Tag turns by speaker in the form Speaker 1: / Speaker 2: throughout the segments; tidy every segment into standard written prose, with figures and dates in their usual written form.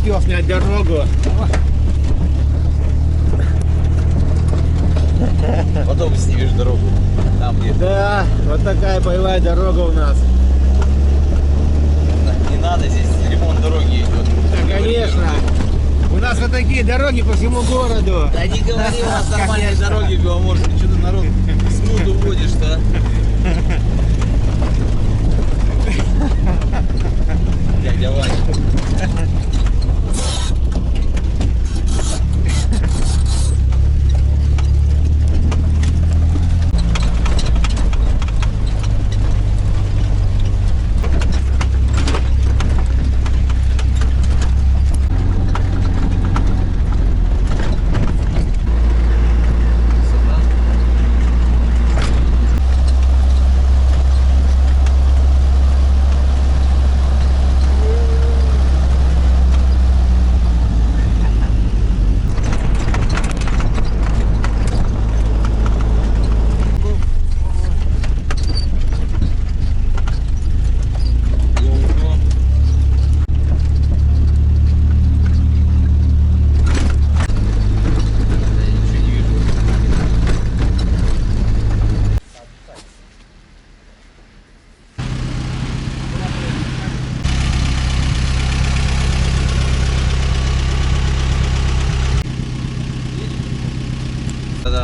Speaker 1: хотел снять дорогу.
Speaker 2: Потом снимешь дорогу. Там где.
Speaker 1: Да, вот такая боевая дорога у нас.
Speaker 2: Не надо, здесь ремонт дороги идет.
Speaker 1: Да, конечно. У нас вот такие дороги по всему городу.
Speaker 2: Да не говори, у нас нормальные дороги в Беломорске. Что ты народ смут уводишь-то? Дядя Ваня.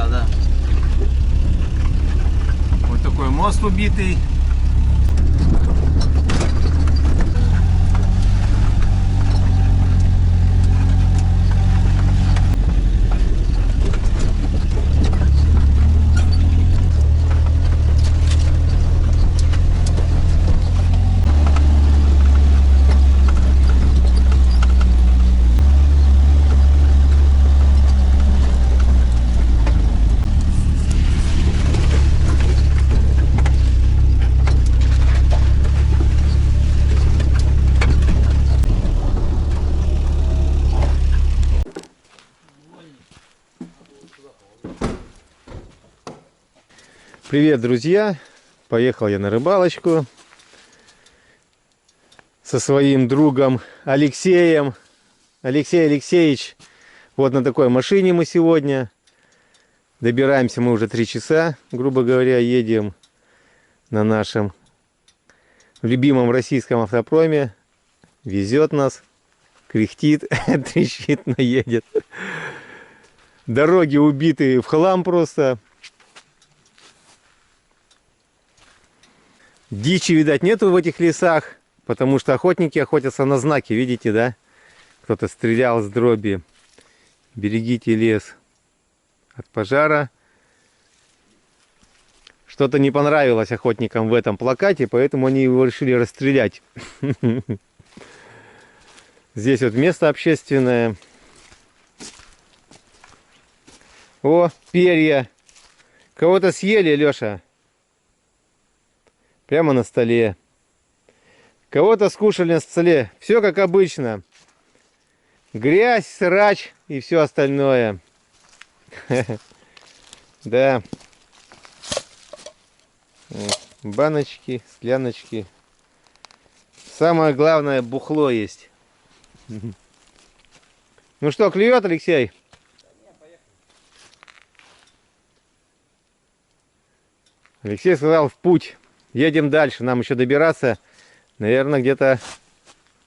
Speaker 2: Да.
Speaker 1: Вот такой мост убитый. Привет, друзья! Поехал я на рыбалочку со своим другом Алексеем. Алексей Алексеевич, вот на такой машине мы сегодня. Добираемся мы уже 3 часа, грубо говоря, едем на нашем любимом российском автопроме. Везет нас, кряхтит, трещит, но едет. Дороги убитые в хлам просто. Дичи, видать, нету в этих лесах, потому что охотники охотятся на знаки, видите, да? Кто-то стрелял с дроби. Берегите лес от пожара. Что-то не понравилось охотникам в этом плакате, поэтому они его решили расстрелять. Здесь вот место общественное. О, перья. Кого-то съели, Леша. Прямо на столе. Кого-то скушали на столе. Все как обычно. Грязь, срач и все остальное. Да. Баночки, скляночки. Самое главное, бухло есть. Ну что, клюет, Алексей? Алексей сказал, в путь. Едем дальше. Нам еще добираться, наверное, где-то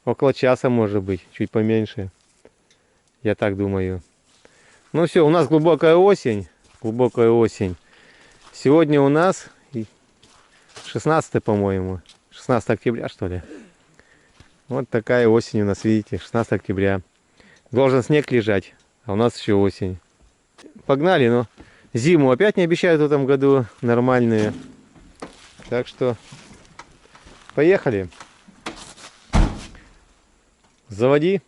Speaker 1: около часа, может быть. Чуть поменьше. Я так думаю. Ну все, у нас глубокая осень. Глубокая осень. Сегодня у нас 16, по-моему. 16 октября, что ли. Вот такая осень у нас, видите. 16 октября. Должен снег лежать. А у нас еще осень. Погнали, но зиму опять не обещают в этом году нормальные. Так что поехали. Заводи.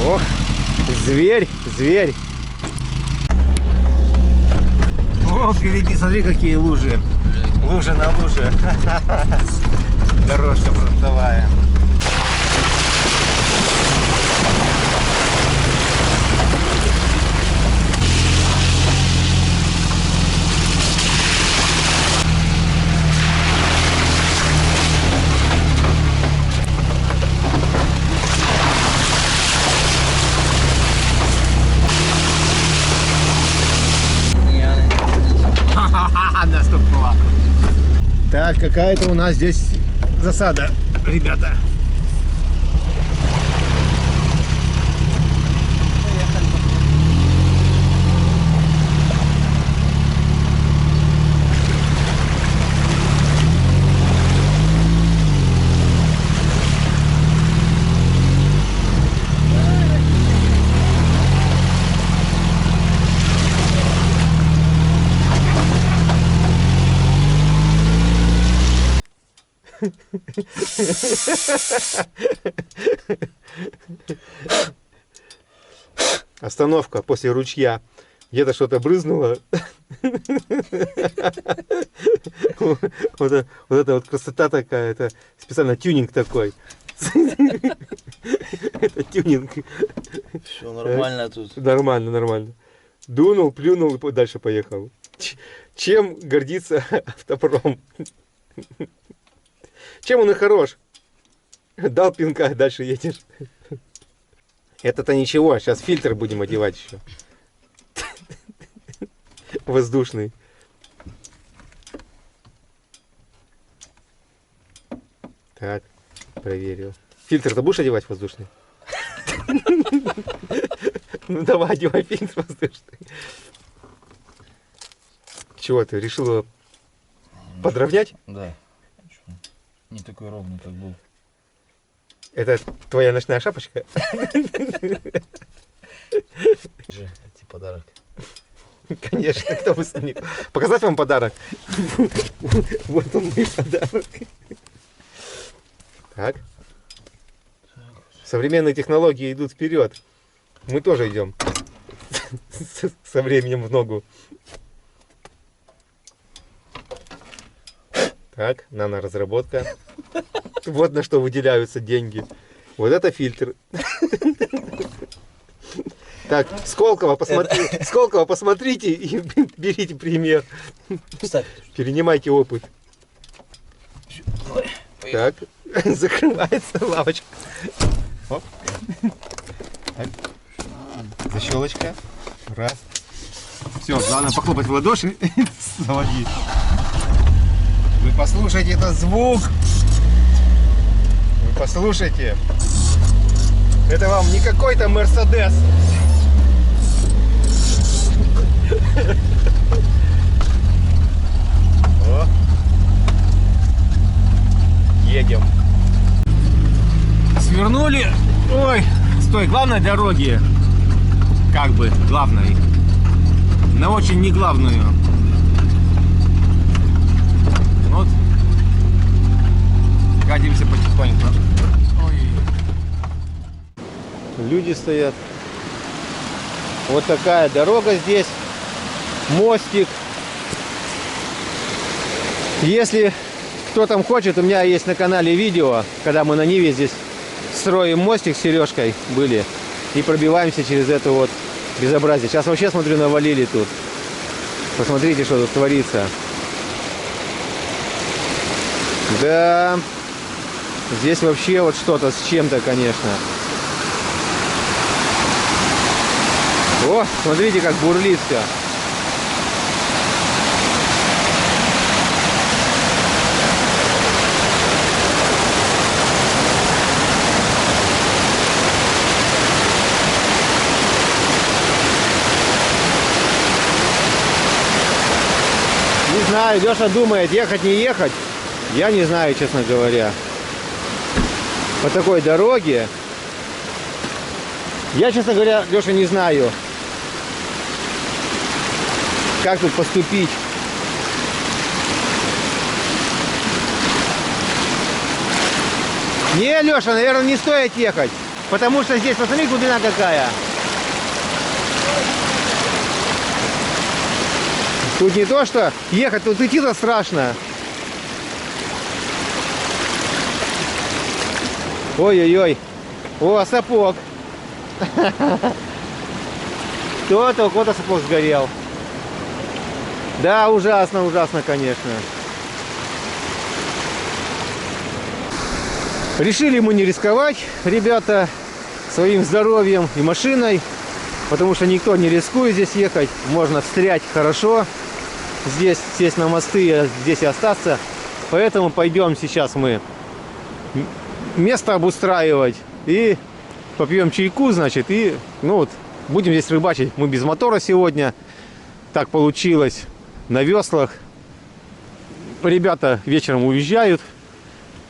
Speaker 1: Ох, зверь, зверь. О, впереди, смотри, какие лужи. Лужа на луже. Дорожка фронтовая. Так, какая-то у нас здесь засада, ребята. Остановка после ручья. Где-то что-то брызнуло. Вот это вот красота такая. Это специально тюнинг такой. Это тюнинг.
Speaker 2: Все нормально тут.
Speaker 1: Нормально, нормально. Дунул, плюнул и дальше поехал. Чем гордится автопром? Чем он и хорош? Дал пинка, дальше едешь. Это-то ничего, сейчас фильтр будем одевать еще. Воздушный. Так, проверил. Фильтр-то будешь одевать воздушный? Ну давай, одевай фильтр воздушный. Чего ты, решил его подровнять?
Speaker 2: Да. Не такой ровный, как был.
Speaker 1: Это твоя ночная шапочка?
Speaker 2: Эти подарок.
Speaker 1: Конечно, кто бы сомневался. Показать вам подарок? Вот он мой подарок. Так. Современные технологии идут вперед. Мы тоже идем. Со временем в ногу. Так, наноразработка. Вот на что выделяются деньги. Вот это фильтр. Так, Сколково, посмотрите и берите пример.
Speaker 2: Кстати.
Speaker 1: Перенимайте опыт. Так, закрывается лавочка. Оп. Так. Защелочка. Раз. Все, главное похлопать в ладоши. Заводи. Вы послушайте этот звук. Вы послушайте. Это вам не какой-то Мерседес. О. Едем. Свернули. Ой, с той главной дороги. Как бы главной. На очень не главную. Вот. Катимся потихоньку. Ой. Люди стоят. Вот такая дорога здесь. Мостик. Если кто там хочет, у меня есть на канале видео, когда мы на Ниве здесь строим мостик с Сережкой были и пробиваемся через это вот безобразие. Сейчас вообще, смотрю, навалили тут. Посмотрите, что тут творится. Да, здесь вообще вот что-то с чем-то, конечно. О, смотрите, как бурлит все. Не знаю, Леша думает, ехать не ехать. Я не знаю, честно говоря. По такой дороге. Я, честно говоря, Леша, не знаю, как тут поступить. Не, Леша, наверное, не стоит ехать. Потому что здесь, посмотри, глубина какая. Тут не то, что ехать, тут идти-то страшно. Ой-ой-ой. О, сапог. Кто-то, у кого-то сапог сгорел. Да, ужасно, ужасно, конечно. Решили мы не рисковать, ребята, своим здоровьем и машиной, потому что никто не рискует здесь ехать. Можно встрять хорошо. здесь сесть на мосты, а здесь и остаться. Поэтому пойдем сейчас мы место обустраивать и попьем чайку, значит, и ну вот будем здесь рыбачить. Мы без мотора сегодня, так получилось, на веслах. Ребята вечером уезжают,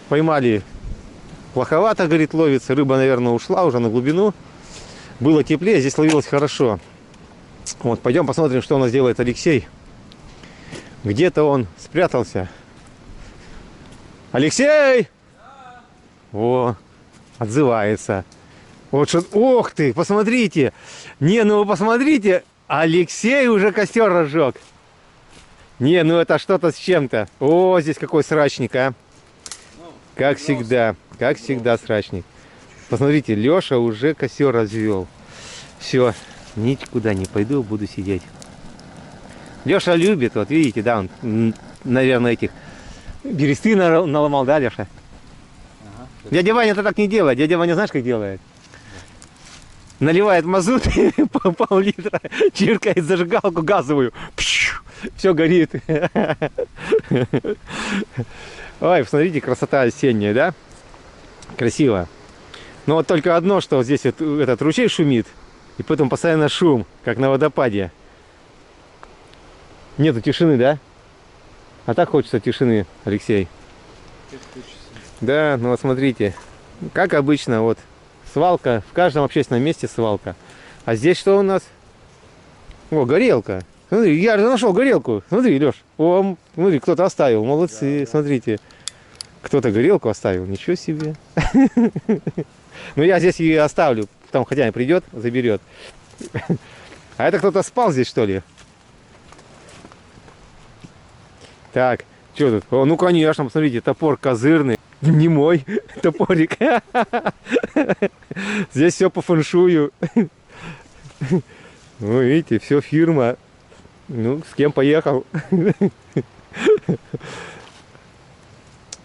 Speaker 1: поймали плоховато, говорит, ловится. Рыба, наверное, ушла уже на глубину. Было теплее, здесь ловилось хорошо. Вот, пойдем посмотрим, что у нас делает Алексей. Где-то он спрятался. Алексей! О, отзывается. Вот что... Ох ты, посмотрите! Не, ну вы посмотрите! Алексей уже костер разжег. Не, ну это что-то с чем-то. О, здесь какой срачник, а. Как всегда срачник. Посмотрите, Леша уже костер развел. Все, никуда не пойду, буду сидеть. Леша любит, вот видите, да, он, наверное, этих бересты наломал, да, Леша?
Speaker 2: Ага.
Speaker 1: Дядя Ваня это так не делает. Дядя Ваня знаешь, как делает? Наливает мазут по пол-литра, чиркает зажигалку газовую. Все горит. Ой, посмотрите, красота осенняя, да? Красиво. Но вот только одно, что здесь вот этот ручей шумит, и поэтому постоянно шум, как на водопаде. Нету тишины, да? А так хочется тишины, Алексей. Да, ну вот смотрите, как обычно, вот свалка, в каждом общественном месте свалка. А здесь что у нас? О, горелка. Смотри, я же нашел горелку. Смотри, Леш. О, смотри, кто-то оставил. Молодцы, да. Смотрите. Кто-то горелку оставил. Ничего себе. Ну я здесь ее оставлю. Там хозяин придет, заберет. А это кто-то спал здесь, что ли? Так, что тут? О, ну конечно, посмотрите, топор козырный. Не мой топорик. Здесь все по фэншую. Ну, видите, все фирма. Ну, с кем поехал?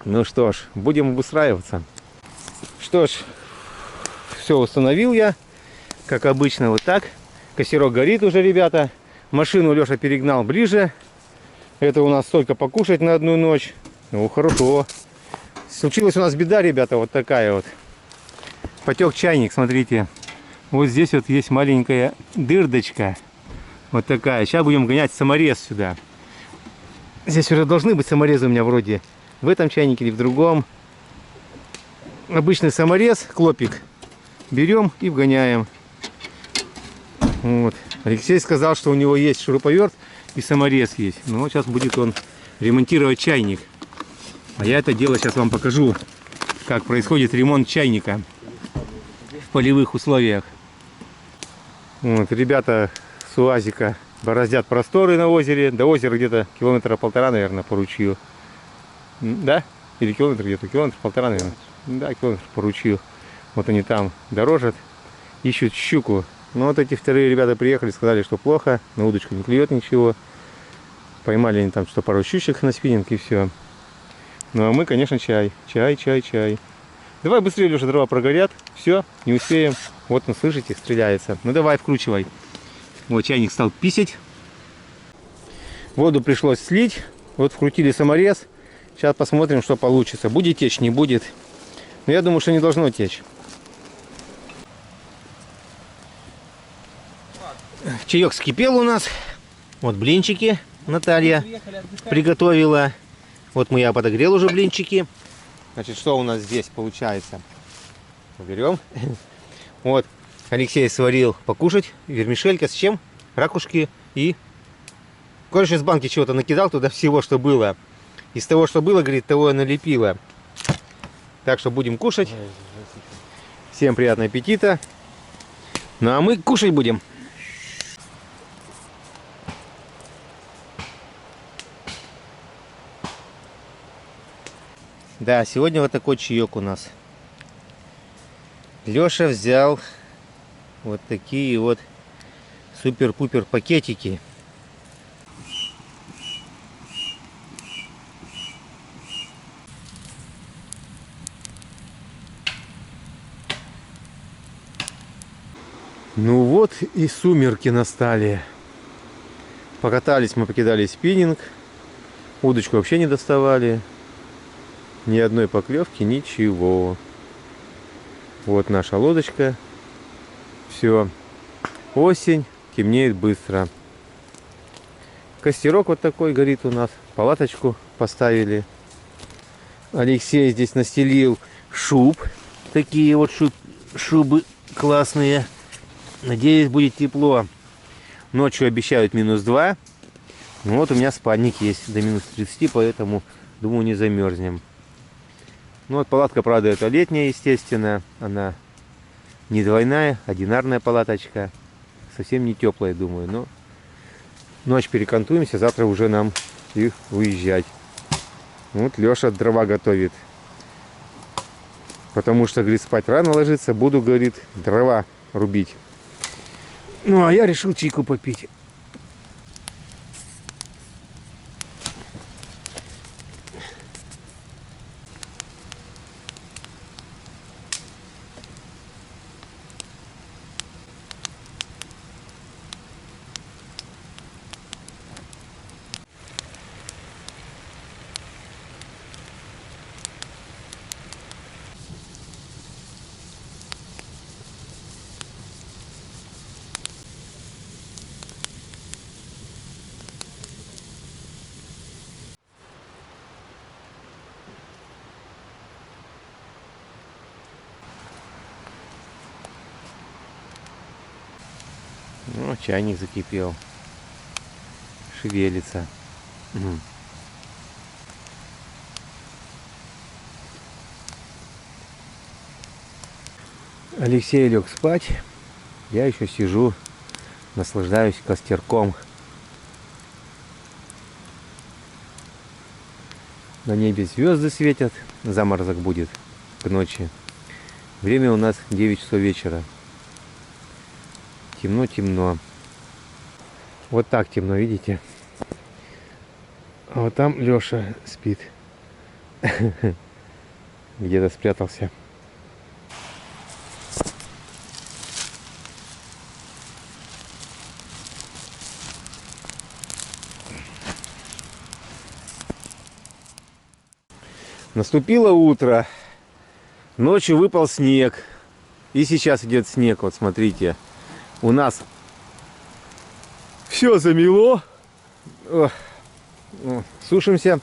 Speaker 1: Ну что ж, будем обустраиваться. Что ж, все установил я. Как обычно, вот так. Костерок горит уже, ребята. Машину Леша перегнал ближе. Это у нас только покушать на одну ночь. Ну, хорошо. Случилась у нас беда, ребята, вот такая вот. Потек чайник, смотрите. Вот здесь вот есть маленькая дырдочка. Вот такая. Сейчас будем гонять саморез сюда. Здесь уже должны быть саморезы у меня вроде. В этом чайнике или в другом. Обычный саморез, клопик. Берем и вгоняем. Вот. Алексей сказал, что у него есть шуруповерт и саморез есть. Ну вот сейчас будет он ремонтировать чайник. А я это дело сейчас вам покажу, как происходит ремонт чайника в полевых условиях. Вот, ребята с УАЗика бороздят просторы на озере. До озера где-то километра полтора, наверное, по ручью. Да? Или километр где-то? Километр полтора, наверное. Да, километр по ручью. Вот они там дорожат, ищут щуку. Но вот эти вторые ребята приехали, сказали, что плохо, на удочку не клюет ничего. Поймали они там что пару щучек на спиннинг и все. Ну а мы, конечно, чай. Чай. Давай быстрее, Леша, дрова прогорят. Все, не успеем. Вот он, слышите, стреляется. Ну давай, вкручивай. Вот чайник стал писать. Воду пришлось слить. Вот вкрутили саморез. Сейчас посмотрим, что получится. Будет течь, не будет. Но я думаю, что не должно течь. Чаек вскипел у нас. Вот блинчики Наталья приготовила. Вот я подогрел уже блинчики. Значит, что у нас здесь получается? Берем. Вот, Алексей сварил покушать. Вермишелька с чем? Ракушки и... Короче, из банки чего-то накидал туда всего, что было. Из того, что было, говорит, того я налепила. Так что будем кушать. Всем приятного аппетита. Ну а мы кушать будем. Да, сегодня вот такой чаек у нас. Леша взял вот такие вот супер-пупер пакетики. Ну вот и сумерки настали. Покатались, мы покидали спиннинг. Удочку вообще не доставали. Ни одной поклевки, ничего. Вот наша лодочка. Все. Осень, темнеет быстро. Костерок вот такой горит у нас. Палаточку поставили. Алексей здесь настелил шуб. Такие вот шубы классные. Надеюсь, будет тепло. Ночью обещают -2. Ну вот у меня спальник есть до -30, поэтому, думаю, не замерзнем. Ну вот палатка, правда, это летняя, естественно. Она не двойная, одинарная палаточка. Совсем не теплая, думаю. Но ночь перекантуемся, завтра уже нам и выезжать. Вот Леша дрова готовит. Потому что, говорит, спать рано ложиться. Буду, говорит, дрова рубить. Ну, а я решил чайку попить. Ну, чайник закипел. Шевелится. Алексей лег спать. Я еще сижу, наслаждаюсь костерком. На небе звезды светят. Заморозок будет к ночи. Время у нас 9 часов вечера. Темно-темно. Вот так темно, видите? А вот там Леша спит. Где-то спрятался. Наступило утро. Ночью выпал снег. И сейчас идет снег. Вот смотрите. У нас все замело. Ох. Сушимся.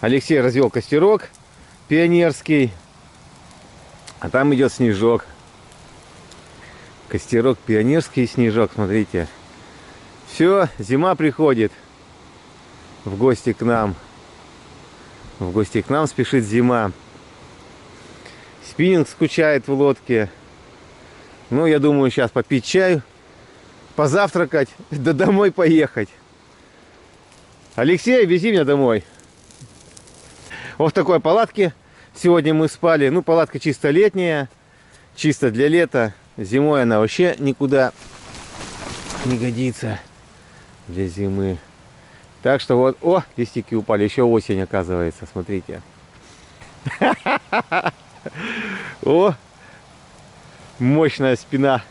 Speaker 1: Алексей развел костерок пионерский. А там идет снежок. Костерок пионерский, снежок. Смотрите. Все, зима приходит в гости к нам. В гости к нам спешит зима. Спиннинг скучает в лодке. Ну, я думаю, сейчас попить чаю, позавтракать, да домой поехать. Алексей, вези меня домой. Вот в такой палатке сегодня мы спали. Ну, палатка чисто летняя, чисто для лета. Зимой она вообще никуда не годится для зимы. Так что вот, о, листики упали, еще осень, оказывается, смотрите. О, мощная спина.